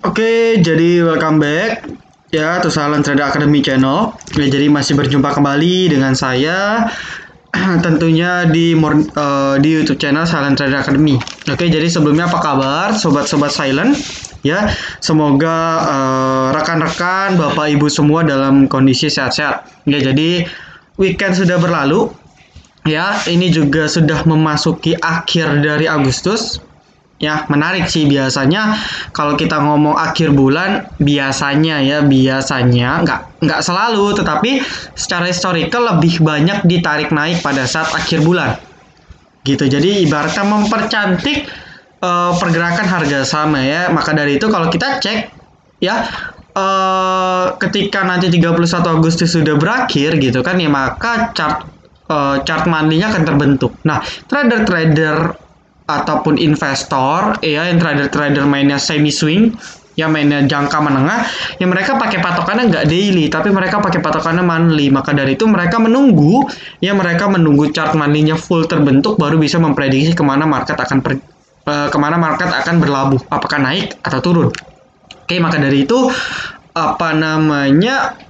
Oke, jadi welcome back ya to Silent Trader Academy channel. Ya, jadi masih berjumpa kembali dengan saya tentunya di YouTube channel Silent Trader Academy. Oke, jadi sebelumnya apa kabar sobat-sobat Silent? Ya, semoga rekan-rekan, Bapak Ibu semua dalam kondisi sehat-sehat. Ya, jadi weekend sudah berlalu. Ya, ini juga sudah memasuki akhir dari Agustus. Ya, menarik sih biasanya kalau kita ngomong akhir bulan biasanya nggak selalu, tetapi secara historical lebih banyak ditarik naik pada saat akhir bulan. Gitu. Jadi ibaratnya mempercantik pergerakan harga saham ya. Maka dari itu kalau kita cek ya ketika nanti 31 Agustus sudah berakhir gitu kan ya, maka chart monthly-nya akan terbentuk. Nah, trader-trader ataupun investor ya, yang trader mainnya semi swing ya, mainnya jangka menengah ya, mereka pakai patokannya nggak daily tapi mereka pakai patokannya monthly. Maka dari itu mereka menunggu chart monthly-nya full terbentuk baru bisa memprediksi kemana market akan berlabuh, apakah naik atau turun. Oke, maka dari itu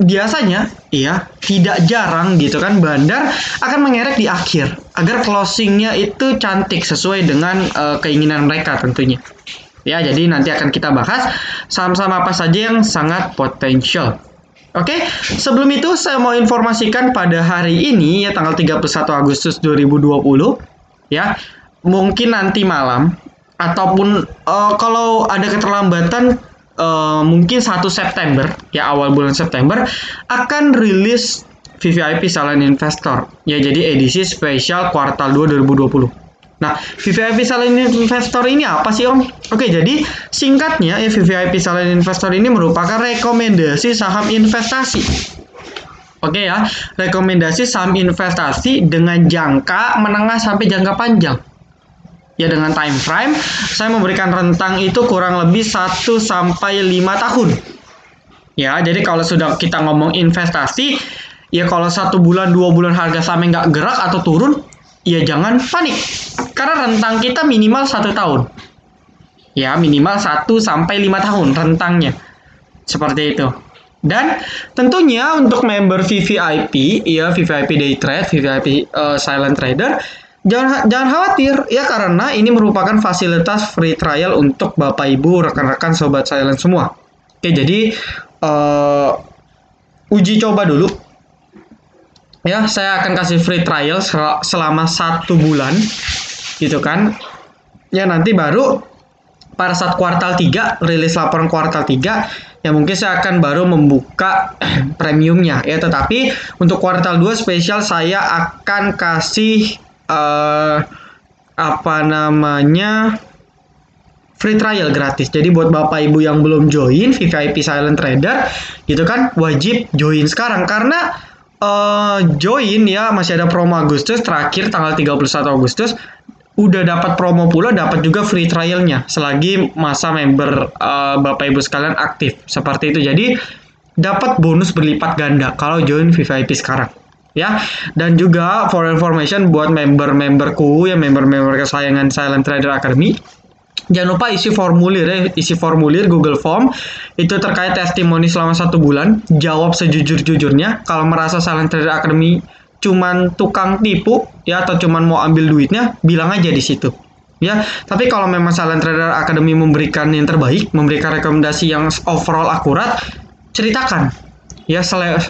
biasanya ya tidak jarang gitu kan, bandar akan mengerek di akhir agar closingnya itu cantik sesuai dengan keinginan mereka tentunya ya. Jadi nanti akan kita bahas saham-saham apa saja yang sangat potensial. Oke, sebelum itu saya mau informasikan pada hari ini ya, tanggal 31 Agustus 2020 ya, mungkin nanti malam ataupun kalau ada keterlambatan mungkin 1 September ya, awal bulan September akan rilis VVIP Silent Investor ya, jadi edisi spesial kuartal 2 2020. Nah, VVIP Silent Investor ini apa sih Om? Oke, jadi singkatnya ya, VVIP Silent Investor ini merupakan rekomendasi saham investasi. Oke ya, rekomendasi saham investasi dengan jangka menengah sampai jangka panjang. Ya, dengan time frame saya memberikan rentang itu kurang lebih 1 sampai 5 tahun. Ya, jadi kalau sudah kita ngomong investasi, ya kalau 1 bulan 2 bulan harga sahamnya nggak gerak atau turun, ya jangan panik. Karena rentang kita minimal 1 tahun. Ya, minimal 1 sampai 5 tahun rentangnya. Seperti itu. Dan tentunya untuk member VVIP, ya VVIP Day Trade, VVIP Silent Trader, Jangan khawatir ya, karena ini merupakan fasilitas free trial untuk Bapak Ibu, rekan-rekan sobat Silent semua. Oke, jadi uji coba dulu. Ya, saya akan kasih free trial selama 1 bulan gitu kan. Ya, nanti baru pada saat kuartal 3, rilis laporan kuartal 3, ya mungkin saya akan baru membuka premiumnya ya. Tetapi untuk kuartal 2 spesial saya akan kasih free trial gratis. Jadi buat Bapak Ibu yang belum join VVIP Silent Trader gitu kan, wajib join sekarang karena join ya, masih ada promo Agustus terakhir tanggal 31 Agustus. Udah dapat promo pula, dapat juga free trialnya selagi masa member Bapak Ibu sekalian aktif. Seperti itu. Jadi dapat bonus berlipat ganda kalau join VVIP sekarang. Ya, dan juga for information buat member-memberku ya, member-member kesayangan Silent Trader Academy, jangan lupa isi formulir Google Form itu terkait testimoni selama 1 bulan. Jawab sejujur-jujurnya. Kalau merasa Silent Trader Academy cuman tukang tipu ya, atau cuman mau ambil duitnya, bilang aja di situ ya. Tapi kalau memang Silent Trader Academy memberikan yang terbaik, memberikan rekomendasi yang overall akurat, ceritakan ya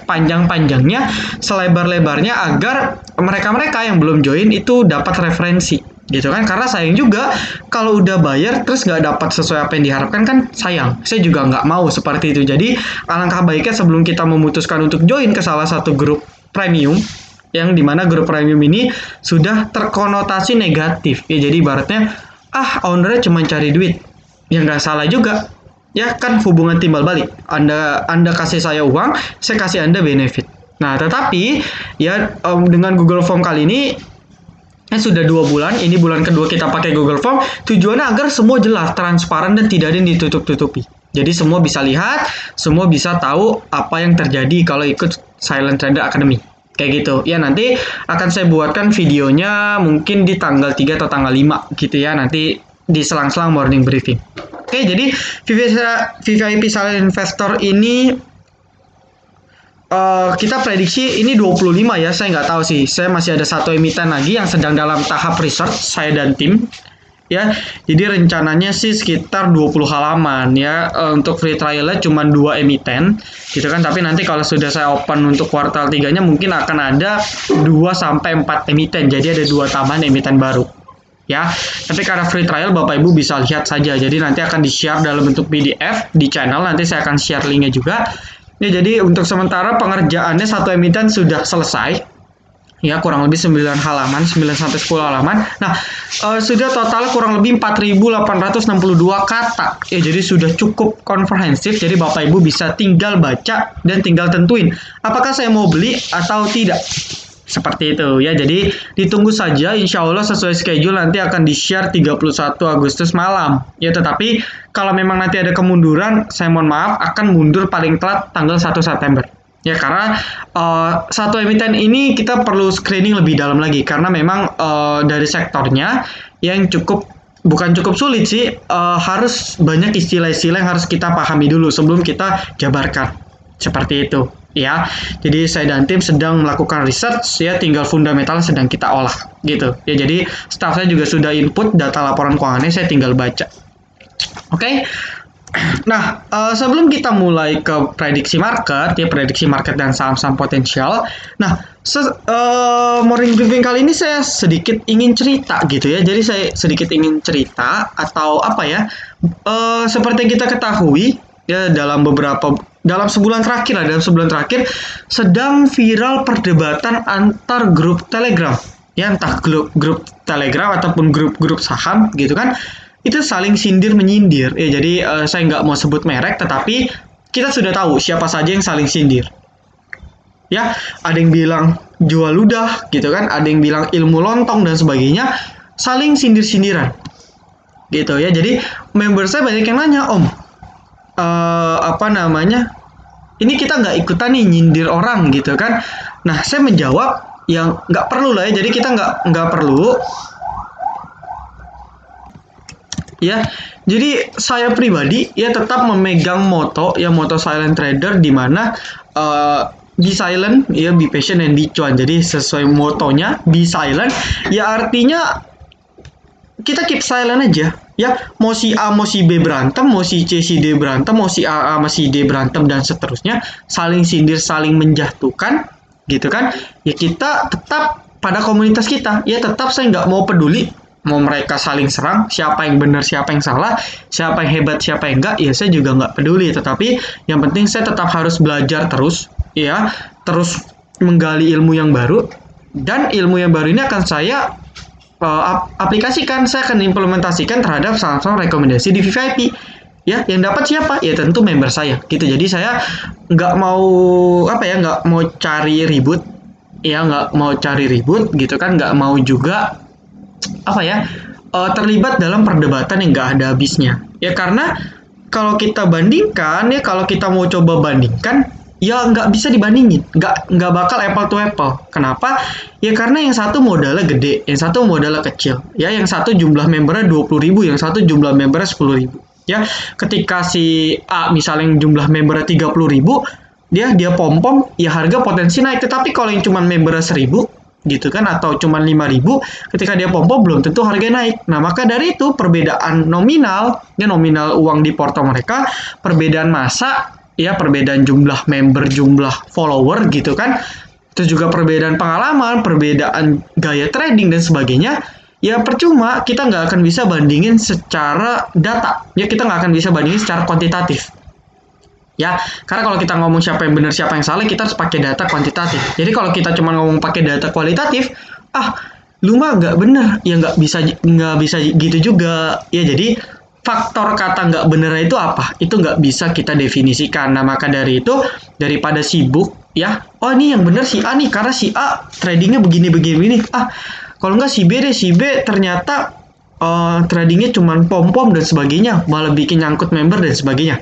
panjang-panjangnya, selebar-lebarnya, agar mereka-mereka yang belum join itu dapat referensi gitu kan. Karena sayang juga kalau udah bayar terus nggak dapat sesuai apa yang diharapkan, kan sayang. Saya juga nggak mau seperti itu. Jadi alangkah baiknya sebelum kita memutuskan untuk join ke salah satu grup premium, yang dimana grup premium ini sudah terkonotasi negatif ya, jadi ibaratnya ownernya cuma cari duit, ya nggak salah juga ya kan, hubungan timbal balik. Anda kasih saya uang, saya kasih Anda benefit. Nah, tetapi ya dengan Google Form kali ini sudah 2 bulan, ini bulan kedua kita pakai Google Form. Tujuannya agar semua jelas, transparan, dan tidak ada yang ditutup-tutupi. Jadi semua bisa lihat, semua bisa tahu apa yang terjadi kalau ikut Silent Trader Academy. Kayak gitu. Ya, nanti akan saya buatkan videonya mungkin di tanggal 3 atau tanggal 5 gitu ya, nanti di selang-selang morning briefing. Oke, jadi VVIP Silent Investor ini kita prediksi ini 25 ya, saya nggak tahu sih. Saya masih ada satu emiten lagi yang sedang dalam tahap research, saya dan tim. Ya, jadi rencananya sih sekitar 20 halaman ya. Untuk free trialnya cuma 2 emiten gitu kan, tapi nanti kalau sudah saya open untuk kuartal 3-nya mungkin akan ada 2-4 emiten, jadi ada 2 tambahan emiten baru ya. Tapi karena free trial Bapak Ibu bisa lihat saja, jadi nanti akan di-share dalam bentuk PDF di channel, nanti saya akan share linknya juga ya. Jadi untuk sementara pengerjaannya satu emiten sudah selesai ya, kurang lebih 9 halaman, 9-10 halaman. Nah, sudah total kurang lebih 4.862 kata. Ya, jadi sudah cukup komprehensif. Jadi Bapak Ibu bisa tinggal baca dan tinggal tentuin apakah saya mau beli atau tidak. Seperti itu ya. Jadi ditunggu saja, insya Allah sesuai schedule nanti akan di-share 31 Agustus malam. Ya, tetapi kalau memang nanti ada kemunduran, saya mohon maaf akan mundur paling telat tanggal 1 September. Ya, karena satu emiten ini kita perlu screening lebih dalam lagi karena memang dari sektornya yang bukan cukup sulit sih, harus banyak istilah-istilah yang harus kita pahami dulu sebelum kita jabarkan. Seperti itu ya. Jadi saya dan tim sedang melakukan research ya, tinggal fundamental sedang kita olah gitu. Ya, jadi staff saya juga sudah input data laporan keuangannya, saya tinggal baca. Oke. Nah, sebelum kita mulai ke prediksi market dan saham-saham potensial. Nah, morning briefing kali ini saya sedikit ingin cerita gitu ya. Jadi saya sedikit ingin cerita atau apa ya? Seperti yang kita ketahui ya, dalam sebulan terakhir sedang viral perdebatan antar grup Telegram. Ya, entah grup Telegram ataupun grup-grup saham gitu kan. Itu saling sindir menyindir ya. Jadi saya nggak mau sebut merek, tetapi kita sudah tahu siapa saja yang saling sindir ya. Ada yang bilang jual ludah gitu kan, ada yang bilang ilmu lontong dan sebagainya, saling sindir-sindiran gitu ya. Jadi member saya banyak yang nanya, Om, ini kita nggak ikutan nih nyindir orang gitu kan. Nah, saya menjawab yang nggak perlu lah ya. Jadi kita nggak perlu. Ya, jadi saya pribadi ya tetap memegang moto silent trader, di mana be silent ya, be patient and be cuan. Jadi sesuai motonya be silent ya, artinya kita keep silent aja ya. Mau si A mau si B berantem, mau si C si D berantem, mau si A sama si D berantem dan seterusnya, saling sindir, saling menjatuhkan gitu kan. Ya kita tetap pada komunitas kita ya, tetap saya nggak mau peduli mau mereka saling serang, siapa yang benar, siapa yang salah, siapa yang hebat, siapa yang enggak, ya saya juga nggak peduli. Tetapi yang penting saya tetap harus belajar terus, ya, terus menggali ilmu yang baru, dan ilmu yang baru ini akan saya aplikasikan, saya akan implementasikan terhadap saham-saham rekomendasi di VVIP. Ya, yang dapat siapa? Ya tentu member saya, gitu. Jadi saya nggak mau nggak mau cari ribut, ya nggak mau cari ribut, gitu kan, nggak mau juga terlibat dalam perdebatan yang nggak ada habisnya ya. Karena kalau kita bandingkan ya, kalau kita mau coba bandingkan ya nggak bisa dibandingin, nggak bakal apple to apple. Kenapa? Ya karena yang satu modalnya gede, yang satu modalnya kecil ya. Yang satu jumlah membernya 20.000, yang satu jumlah membernya 10.000 ya. Ketika si A misalnya jumlah membernya 30.000, dia pom-pom ya, harga potensi naik. Tetapi kalau yang cuma membernya 1.000 gitu kan, atau cuma 5.000, ketika dia pom-pom belum tentu harga naik. Nah, maka dari itu perbedaan nominal ya, nominal uang di porto mereka, perbedaan masa ya, perbedaan jumlah member, jumlah follower gitu kan, itu juga perbedaan pengalaman, perbedaan gaya trading dan sebagainya. Ya percuma, kita nggak akan bisa bandingin secara data ya, kita nggak akan bisa bandingin secara kuantitatif ya. Karena kalau kita ngomong siapa yang benar siapa yang salah, kita harus pakai data kuantitatif. Jadi kalau kita cuma ngomong pakai data kualitatif, lu mah nggak benar ya, nggak bisa gitu juga ya. Jadi faktor kata nggak benar itu apa? Itu nggak bisa kita definisikan. Nah, maka dari itu, daripada sibuk ya, ini yang benar si A nih karena si A tradingnya begini. Kalau nggak si B deh, si B ternyata tradingnya cuma pom-pom dan sebagainya, malah bikin nyangkut member dan sebagainya.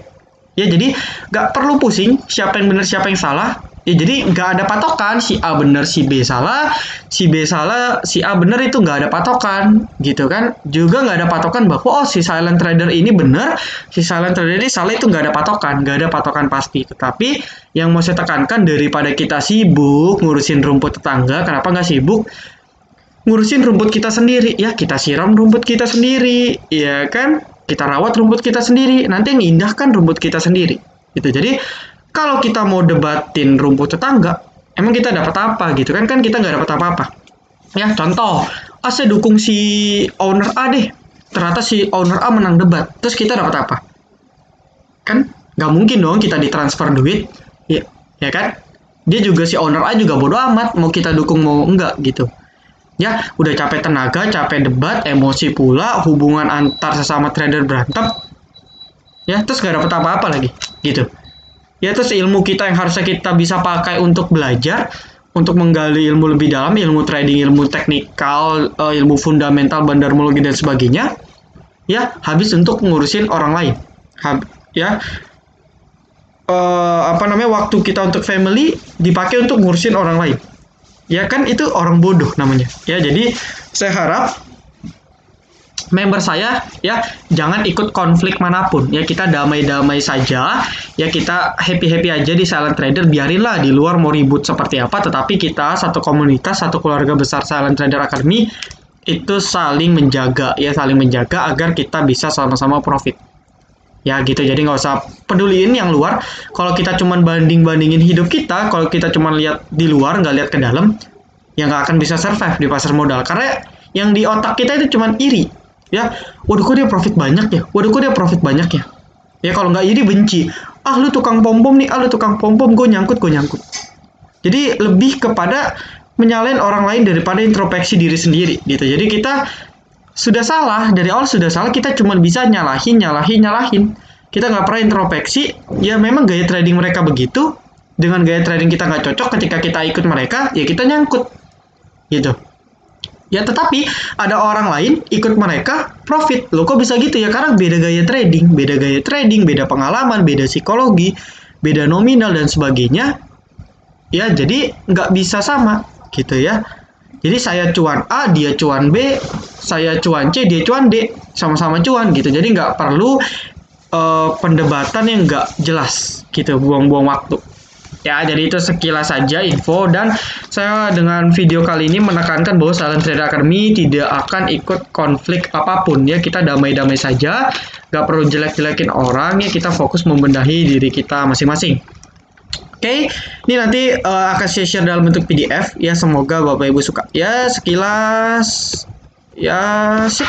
Ya, jadi nggak perlu pusing siapa yang benar siapa yang salah Ya, jadi nggak ada patokan, si A benar, si B salah, si B salah, si A benar, itu nggak ada patokan, gitu kan? Juga nggak ada patokan bahwa si silent trader ini benar, si silent trader ini salah, itu nggak ada patokan pasti. Tetapi yang mau saya tekankan, daripada kita sibuk ngurusin rumput tetangga, kenapa nggak sibuk ngurusin rumput kita sendiri? Ya, kita siram rumput kita sendiri, ya kan? Kita rawat rumput kita sendiri, nanti yang indah kan rumput kita sendiri. Gitu. Jadi kalau kita mau debatin rumput tetangga, emang kita dapat apa gitu kan? Kan kita nggak dapat apa-apa. Ya, contoh, saya dukung si owner A deh. Ternyata si owner A menang debat. Terus kita dapat apa? Kan nggak mungkin dong kita ditransfer duit. Ya kan? Dia juga, si owner A juga bodo amat. Mau kita dukung mau enggak gitu. Ya, udah capek tenaga, capek debat, emosi pula, hubungan antar sesama trader berantem. Ya, terus nggak dapat apa-apa lagi gitu. Ya, terus ilmu kita yang harusnya kita bisa pakai untuk belajar, untuk menggali ilmu lebih dalam, ilmu trading, ilmu teknikal, ilmu fundamental, bandarmologi dan sebagainya, ya habis untuk ngurusin orang lain. Waktu kita untuk family dipakai untuk ngurusin orang lain. Ya kan, itu orang bodoh namanya. Ya, jadi saya harap member saya ya jangan ikut konflik manapun, ya kita damai-damai saja, ya kita happy-happy aja di silent trader, biarinlah di luar mau ribut seperti apa, tetapi kita satu komunitas, satu keluarga besar Silent Trader Academy itu saling menjaga, ya saling menjaga agar kita bisa sama-sama profit. Ya gitu, jadi nggak usah peduliin yang luar. Kalau kita cuman banding-bandingin hidup kita, kalau kita cuman lihat di luar nggak lihat ke dalam, ya nggak akan bisa survive di pasar modal, karena yang di otak kita itu cuman iri. Ya, waduh kok dia profit banyak ya, waduh kok dia profit banyak ya. Ya kalau nggak iri benci, lu tukang pom-pom nih, lu tukang pom-pom, gue nyangkut. Jadi lebih kepada menyalahin orang lain daripada introspeksi diri sendiri gitu. Jadi kita sudah salah, dari awal sudah salah, kita cuma bisa nyalahin. Kita nggak pernah introspeksi, ya memang gaya trading mereka begitu, dengan gaya trading kita nggak cocok, ketika kita ikut mereka, ya kita nyangkut gitu. Ya, tetapi ada orang lain ikut mereka profit. Loh, kok bisa gitu ya? Karena beda gaya trading, beda pengalaman, beda psikologi, beda nominal dan sebagainya. Ya, jadi nggak bisa sama gitu ya. Jadi saya cuan A, dia cuan B, saya cuan C, dia cuan D, sama-sama cuan gitu. Jadi nggak perlu pendebatan yang nggak jelas gitu, buang-buang waktu. Ya, jadi itu sekilas saja info, dan saya dengan video kali ini menekankan bahwa Silent Trader Academy tidak akan ikut konflik apapun ya. Kita damai-damai saja, nggak perlu jelek-jelekin orang ya, kita fokus membenahi diri kita masing-masing. Oke, ini nanti akan saya share dalam bentuk PDF ya, semoga Bapak Ibu suka. Ya, sekilas ya sip.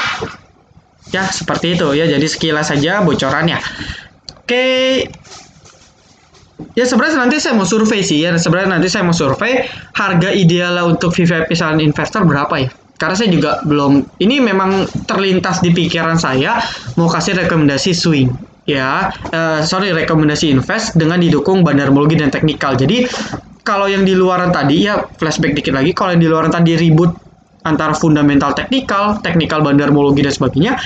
Ya, seperti itu ya. Jadi sekilas saja bocorannya. Oke. Ya, sebenarnya nanti saya mau survei sih ya. Harga ideal untuk VVIP Silent Investor berapa ya? Karena saya juga belum, ini memang terlintas di pikiran saya mau kasih rekomendasi swing ya. Rekomendasi invest dengan didukung bandarmologi dan teknikal. Jadi kalau yang di luaran tadi ya, flashback dikit lagi, kalau yang di luaran tadi ribut antara fundamental teknikal bandarmologi dan sebagainya,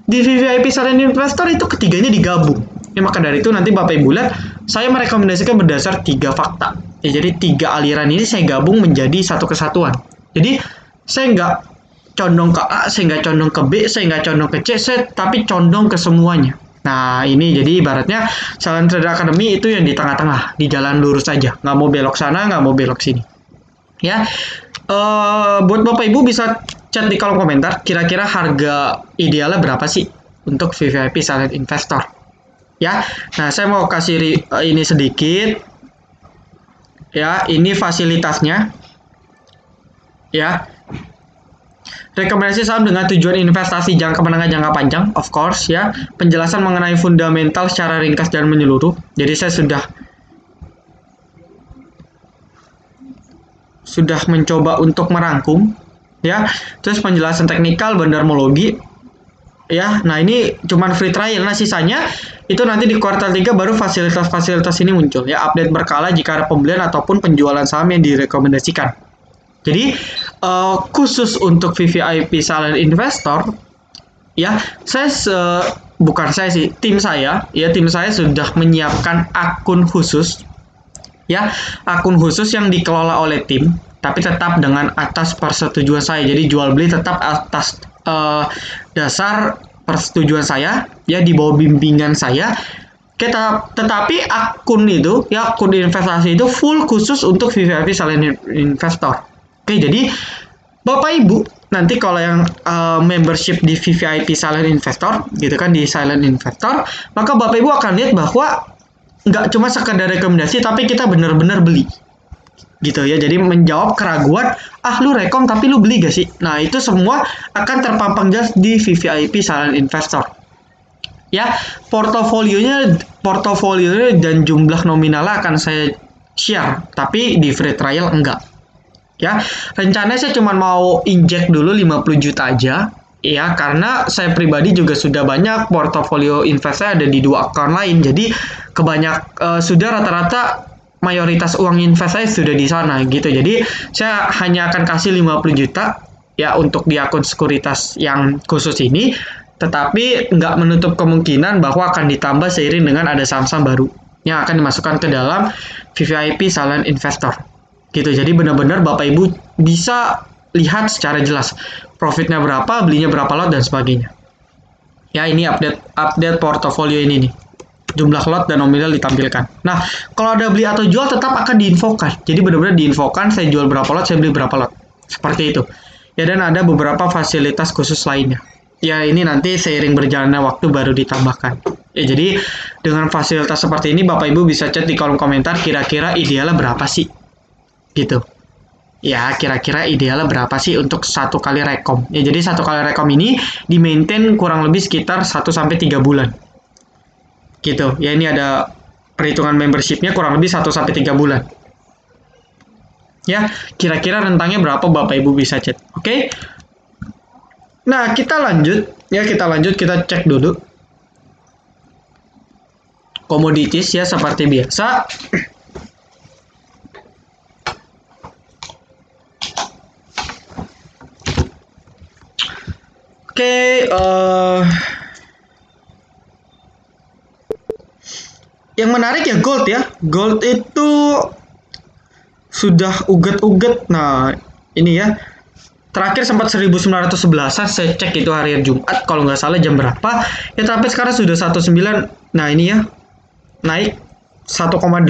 di VVIP Silent Investor itu ketiganya digabung. Ya, maka dari itu nanti Bapak Ibu lihat, saya merekomendasikan berdasar 3 fakta. Ya, jadi 3 aliran ini saya gabung menjadi satu kesatuan. Jadi saya nggak condong ke A, saya nggak condong ke B, saya nggak condong ke C, tapi condong ke semuanya. Nah, ini jadi ibaratnya Silent Trader Academy itu yang di tengah-tengah, di jalan lurus saja, nggak mau belok sana, nggak mau belok sini. Ya, buat Bapak Ibu bisa chat di kolom komentar, kira-kira harga idealnya berapa sih untuk VVIP Silent Investor? Ya, nah saya mau kasih ini sedikit. Ya, ini fasilitasnya. Ya, rekomendasi saham dengan tujuan investasi jangka menengah jangka panjang, of course ya. Penjelasan mengenai fundamental secara ringkas dan menyeluruh. Jadi saya sudah mencoba untuk merangkum ya. Terus penjelasan teknikal, bandarmologi. Ya, nah ini cuman free trial. Nah, sisanya itu nanti di kuartal 3 baru fasilitas-fasilitas ini muncul. Ya, update berkala jika ada pembelian ataupun penjualan saham yang direkomendasikan. Jadi, khusus untuk VVIP Silent Investor, ya, tim saya sudah menyiapkan akun khusus. Ya, akun khusus yang dikelola oleh tim, tapi tetap dengan atas persetujuan saya. Jadi jual beli tetap atas dasar persetujuan saya, ya di bawah bimbingan saya. Tetapi akun itu, ya akun investasi itu full khusus untuk VVIP Silent Investor. Oke, jadi Bapak Ibu nanti kalau yang membership di VVIP Silent Investor, gitu kan, di Silent Investor, maka Bapak Ibu akan lihat bahwa nggak cuma sekedar rekomendasi, tapi kita benar-benar beli. Gitu ya, jadi menjawab keraguan, lu rekom tapi lu beli gak sih? Nah, itu semua akan terpampang jelas di VVIP Silent Investor. Ya, portofolionya dan jumlah nominalnya akan saya share, tapi di free trial enggak. Ya, rencananya saya cuma mau injek dulu 50 juta aja, ya, karena saya pribadi juga sudah banyak portofolio invest saya ada di 2 account lain, jadi sudah rata-rata mayoritas uang invest saya sudah di sana gitu. Jadi saya hanya akan kasih 50 juta ya untuk di akun sekuritas yang khusus ini, tetapi nggak menutup kemungkinan bahwa akan ditambah seiring dengan ada saham-saham baru yang akan dimasukkan ke dalam VVIP Silent Investor. Gitu. Jadi benar-benar Bapak Ibu bisa lihat secara jelas profitnya berapa, belinya berapa lot dan sebagainya. Ya, ini update portofolio ini nih. Jumlah lot dan nominal ditampilkan. Nah, kalau ada beli atau jual tetap akan diinfokan. Jadi benar-benar diinfokan saya jual berapa lot, saya beli berapa lot. Seperti itu. Ya, dan ada beberapa fasilitas khusus lainnya. Ya, ini nanti seiring berjalannya waktu baru ditambahkan. Ya, jadi dengan fasilitas seperti ini Bapak Ibu bisa chat di kolom komentar kira-kira idealnya berapa sih? Gitu. Ya, kira-kira idealnya berapa sih untuk satu kali rekom? Ya, jadi satu kali rekom ini di-maintain kurang lebih sekitar 1-3 bulan. Gitu. Ya, ini ada perhitungan membershipnya kurang lebih 1-3 bulan. Ya, kira-kira rentangnya berapa Bapak Ibu bisa chat. Oke? Nah, kita lanjut. Ya, kita cek dulu. Commodities ya seperti biasa. Oke, yang menarik ya gold ya. Gold itu sudah uget-uget. Nah, ini ya. Terakhir sempat 1911-an, saya cek itu hari Jumat, kalau nggak salah jam berapa. Ya, tapi sekarang sudah 19. Nah, ini ya. Naik 1,8%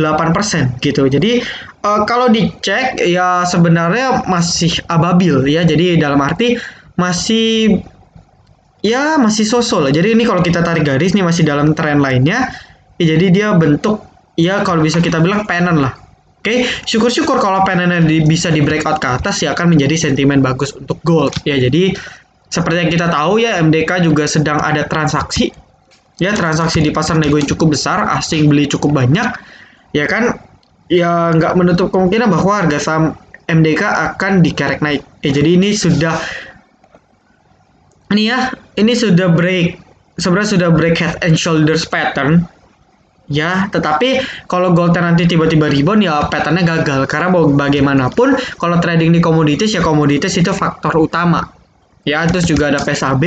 gitu. Jadi, kalau dicek ya sebenarnya masih ababil ya. Jadi dalam arti masih sosol lah. Jadi ini kalau kita tarik garis nih masih dalam tren lainnya. Ya, jadi dia bentuk ya kalau bisa kita bilang pennant lah. Oke, syukur-syukur kalau pennantnya bisa di breakout ke atas ya akan menjadi sentimen bagus untuk gold. Ya, jadi seperti yang kita tahu ya MDK juga sedang ada transaksi. Ya, transaksi di pasar nego yang cukup besar, asing beli cukup banyak. Ya kan? Ya nggak menutup kemungkinan bahwa harga saham MDK akan dikerek naik. Ya, jadi ini sudah break head and shoulders pattern ya, tetapi kalau goldnya nanti tiba-tiba rebound ya patternnya gagal, karena bagaimanapun kalau trading di komoditas ya komoditas itu faktor utama ya. Terus juga ada PSAB.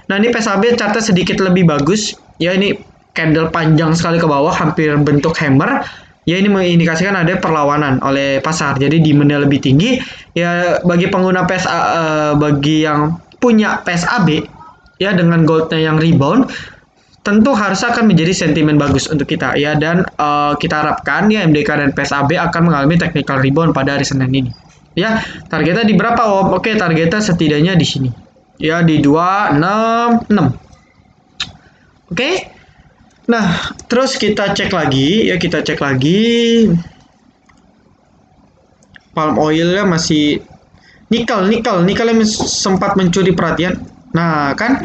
Nah, ini PSAB chartnya sedikit lebih bagus ya, ini candle panjang sekali ke bawah hampir bentuk hammer ya, ini mengindikasikan ada perlawanan oleh pasar, jadi demand-nya lebih tinggi ya. Bagi pengguna bagi yang punya PSAB ya dengan goldnya yang rebound tentu harus akan menjadi sentimen bagus untuk kita ya, dan kita harapkan ya MDK dan PSAB akan mengalami technical rebound pada hari Senin ini ya. Targetnya di berapa Om? Oke, targetnya setidaknya di sini ya, di 266. Oke. Nah, terus kita cek lagi palm oilnya masih nikelnya sempat mencuri perhatian. Nah, kan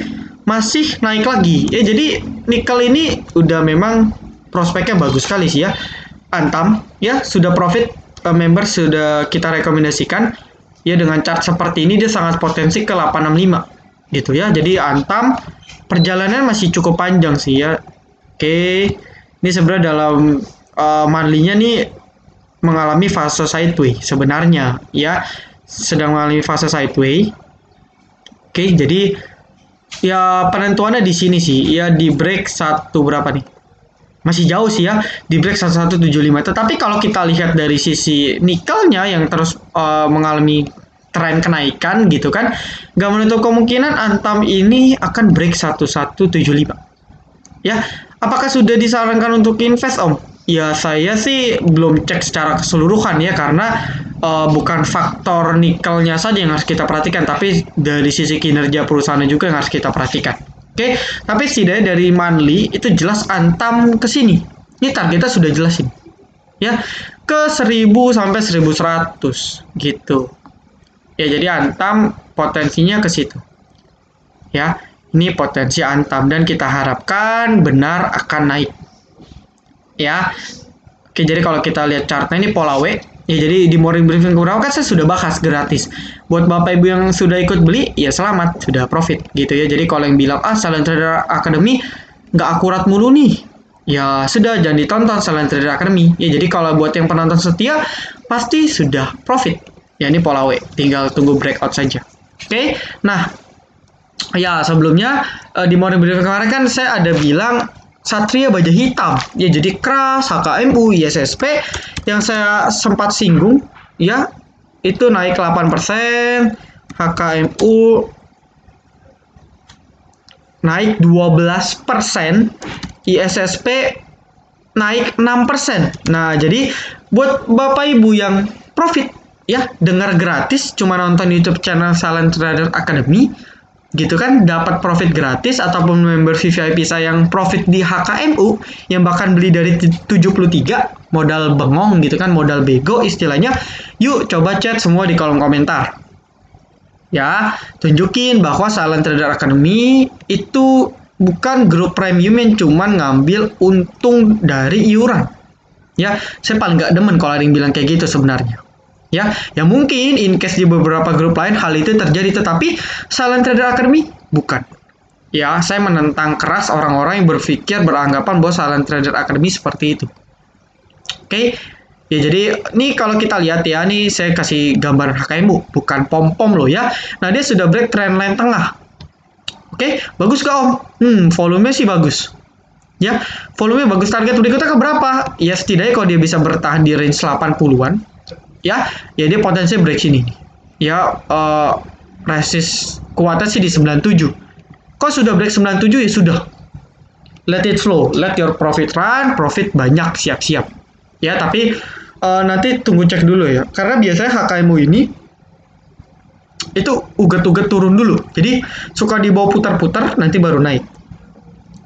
masih naik lagi ya, jadi nikel ini udah memang prospeknya bagus sekali sih ya. Antam ya sudah profit, member sudah kita rekomendasikan ya, dengan chart seperti ini dia sangat potensi ke 865 gitu ya. Jadi Antam perjalanan masih cukup panjang sih ya. Oke, ini sebenarnya dalam monthly-nya nih mengalami fase sideways sebenarnya ya, sedang mengalami fase sideways. Oke, jadi ya penentuannya di sini sih ya, di break berapa nih? masih jauh sih ya di break 1175. Tetapi kalau kita lihat dari sisi nikelnya yang terus mengalami tren kenaikan gitu kan, nggak menutup kemungkinan Antam ini akan break 1175. Ya, apakah sudah disarankan untuk invest, Om? Ya, saya sih belum cek secara keseluruhan ya, karena bukan faktor nikelnya saja yang harus kita perhatikan, tapi dari sisi kinerja perusahaannya juga yang harus kita perhatikan. Oke, tapi setidaknya dari monthly itu jelas Antam ke sini. Ini targetnya sudah jelasin. Ya, ke 1000 sampai 1100 gitu. Ya, jadi Antam potensinya ke situ. Ya, ini potensi Antam dan kita harapkan benar akan naik. Ya. Oke, jadi kalau kita lihat chartnya ini pola W. Ya, jadi di morning briefing kemarin kan saya sudah bahas gratis. Buat Bapak Ibu yang sudah ikut beli, ya selamat, sudah profit gitu ya. Jadi kalau yang bilang, Silent Trader Academy nggak akurat mulu nih, ya sudah, jangan ditonton Silent Trader Academy. Ya, jadi kalau buat yang penonton setia, pasti sudah profit. Ya, ini pola W, tinggal tunggu breakout saja. Oke, nah, ya sebelumnya di morning briefing kemarin kan saya ada bilang Satria Baja Hitam, ya jadi KRAS, HKMU, ISSP yang saya sempat singgung, ya itu naik 8%, HKMU naik 12%, ISSP naik 6%. Nah, jadi buat Bapak Ibu yang profit, ya dengar gratis, cuma nonton YouTube channel Silent Trader Academy, gitu kan, dapat profit gratis, ataupun member VVIP saya yang profit di HKMU yang bahkan beli dari 73 modal bengong gitu kan, modal bego istilahnya. Yuk coba chat semua di kolom komentar ya, tunjukin bahwa Silent Trader Academy itu bukan grup premium yang cuman ngambil untung dari iuran. Ya, saya paling nggak demen kalau ada yang bilang kayak gitu sebenarnya. Ya mungkin in case di beberapa grup lain hal itu terjadi, tetapi Silent Trader Academy bukan. Ya, saya menentang keras orang-orang yang beranggapan bahwa Silent Trader Academy seperti itu. Oke, ya jadi ini kalau kita lihat ya, nih saya kasih gambaran HKMU, bukan pom-pom loh ya. Nah, dia sudah break trendline tengah. Oke, bagus gak Om? Volumenya sih bagus. Ya, volumenya bagus. Target berikutnya ke berapa? Ya setidaknya kalau dia bisa bertahan di range 80-an. Ya dia potensi break sini. Ya, resist kuatnya sih di 97. Kok sudah break 97 ya sudah. Let it flow, let your profit run, profit banyak, siap-siap. Ya, tapi nanti tunggu cek dulu ya. Karena biasanya HKMU ini itu uget-uget turun dulu. Jadi suka dibawa putar-putar nanti baru naik.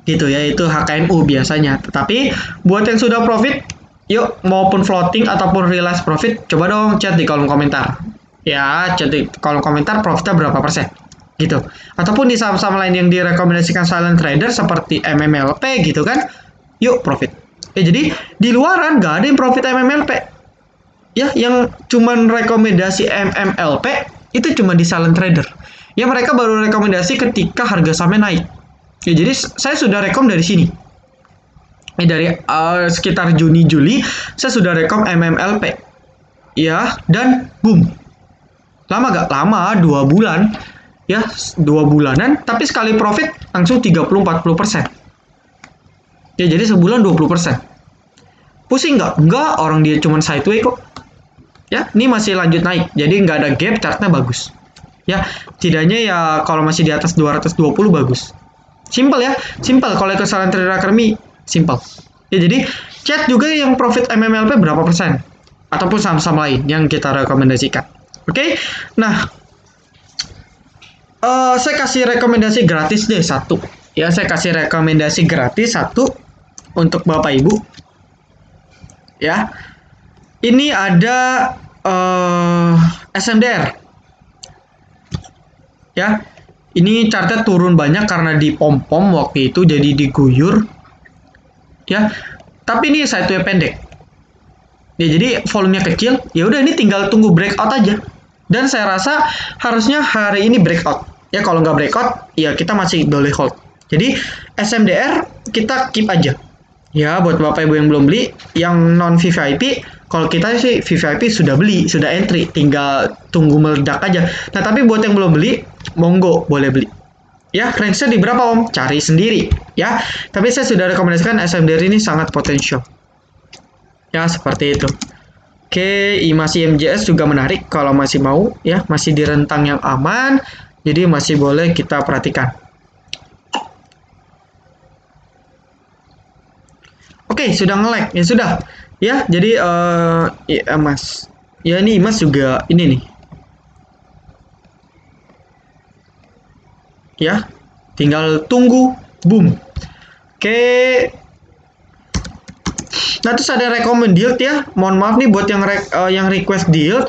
Gitu ya, itu HKMU biasanya. Tetapi buat yang sudah profit, yuk, maupun floating ataupun realized profit, coba dong chat di kolom komentar. Ya, chat di kolom komentar profitnya berapa persen. Gitu. Ataupun di saham-saham lain yang direkomendasikan Silent Trader seperti MMLP gitu kan. Yuk, profit. Ya, jadi di luaran nggak ada yang profit MMLP. Ya, yang cuman rekomendasi MMLP itu cuma di Silent Trader. Ya, mereka baru rekomendasi ketika harga sahamnya naik. Ya, jadi saya sudah rekom dari sini. Dari sekitar Juni-Juli saya sudah rekom MMLP ya, dan boom, lama gak? Lama, 2 bulan ya, 2 bulanan, tapi sekali profit langsung 30-40%. Ya, jadi sebulan 20%. Pusing gak? Enggak, orang dia cuma sideway kok ya. Ini masih lanjut naik, jadi nggak ada gap, chartnya bagus ya. Tidaknya ya kalau masih di atas 220 bagus. Simple ya, simple. Kalau ke Silent Trader Academy simple. Ya, jadi chat juga yang profit MMLP berapa persen, ataupun saham-saham lain yang kita rekomendasikan. Oke, nah saya kasih rekomendasi gratis deh satu. Ya, saya kasih rekomendasi gratis satu untuk Bapak Ibu. Ya, ini ada SMDR. Ya, ini chartnya turun banyak karena di pom-pom waktu itu, jadi diguyur. Ya, tapi ini sideway pendek. Ya, jadi volumenya kecil. Ya udah, ini tinggal tunggu breakout aja. Dan saya rasa harusnya hari ini breakout. Ya, kalau nggak breakout, ya kita masih boleh hold. Jadi SMDR kita keep aja. Ya, buat Bapak Ibu yang belum beli, yang non VVIP, kalau kita sih VVIP sudah beli, sudah entry, tinggal tunggu meledak aja. Nah, tapi buat yang belum beli, monggo boleh beli. Ya, range-nya di berapa Om? Cari sendiri ya. Tapi saya sudah rekomendasikan SMDR ini sangat potensial. Ya, seperti itu. Oke, masih IMJS juga menarik kalau masih mau ya, masih di rentang yang aman. Jadi masih boleh kita perhatikan. Oke, sudah nge-lag. Ya sudah. Ya, jadi ya, Mas. Ya ini Mas juga ini nih. Ya, tinggal tunggu boom. Oke. Nah, terus ada recommend deal ya. Mohon maaf nih buat yang request deal.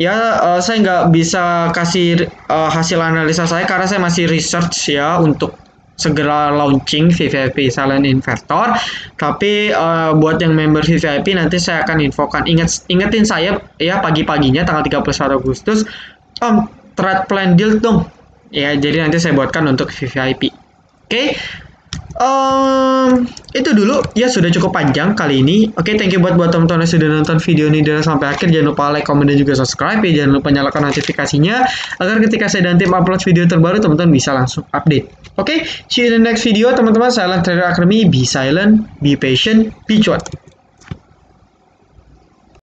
Ya, saya nggak bisa kasih hasil analisa saya karena saya masih research ya untuk segera launching VVIP Silent Investor. Tapi buat yang member VVIP nanti saya akan infokan. Ingetin saya ya pagi-paginya tanggal 31 Agustus. Trade plan deal dong. Ya, jadi nanti saya buatkan untuk VVIP. Oke. Itu dulu ya, sudah cukup panjang kali ini. Oke, thank you buat teman-teman yang sudah nonton video ini dari sampai akhir. Jangan lupa like, comment, dan juga subscribe ya. Jangan lupa nyalakan notifikasinya agar ketika saya dan tim upload video terbaru teman-teman bisa langsung update. Oke, see you in the next video teman-teman. Silent Trader Academy, be silent, be patient, be cuan.